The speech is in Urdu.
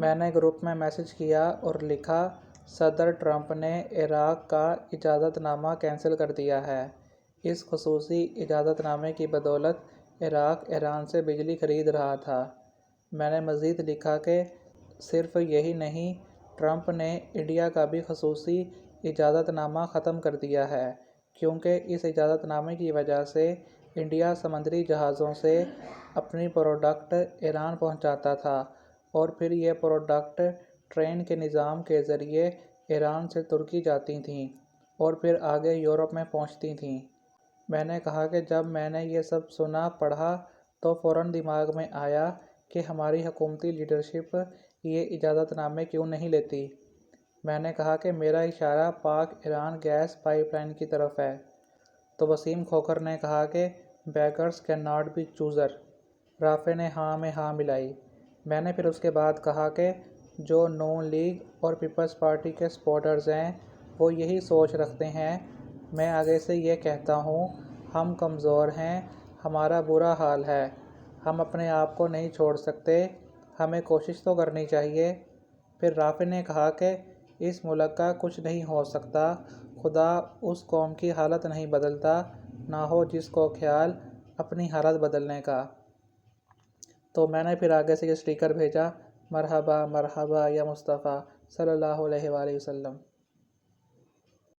میں نے گروپ میں میسج کیا اور لکھا، صدر ٹرمپ نے عراق کا اجازت نامہ کینسل کر دیا ہے۔ اس خصوصی اجازت نامے کی بدولت عراق ایران سے بجلی خرید رہا تھا۔ میں نے مزید لکھا کہ صرف یہی نہیں، ٹرمپ نے انڈیا کا بھی خصوصی اجازت نامہ ختم کر دیا ہے، کیونکہ اس اجازت نامے کی وجہ سے انڈیا سمندری جہازوں سے اپنی پروڈکٹ ایران پہنچاتا تھا اور پھر یہ پروڈکٹ ٹرین کے نظام کے ذریعے ایران سے ترکی جاتی تھیں اور پھر آگے یورپ میں پہنچتی تھیں۔ میں نے کہا کہ جب میں نے یہ سب سنا پڑھا تو فوراً دماغ میں آیا کہ ہماری حکومتی لیڈرشپ یہ اجازت نامے کیوں نہیں لیتی۔ میں نے کہا کہ میرا اشارہ پاک ایران گیس پائپ لائن کی طرف ہے، تو وسیم کھوکھر نے کہا کہ beggars can not be chooser. رافع نے ہاں میں ہاں ملائی۔ میں نے پھر اس کے بعد کہا کہ جو نون لیگ اور پیپلز پارٹی کے سپورٹرز ہیں وہ یہی سوچ رکھتے ہیں۔ میں آگے سے یہ کہتا ہوں، ہم کمزور ہیں، ہمارا برا حال ہے، ہم اپنے آپ کو نہیں چھوڑ سکتے، ہمیں کوشش تو کرنی چاہیے۔ پھر رافع نے کہا کہ اس ملک کا کچھ نہیں ہو سکتا، خدا اس قوم کی حالت نہیں بدلتا، نہ ہو جس کو خیال اپنی حالت بدلنے کا۔ تو میں نے پھر آگے سے یہ اسٹیکر بھیجا، مرحبا مرحبا یا مصطفیٰ صلی اللہ علیہ وآلہ وسلم۔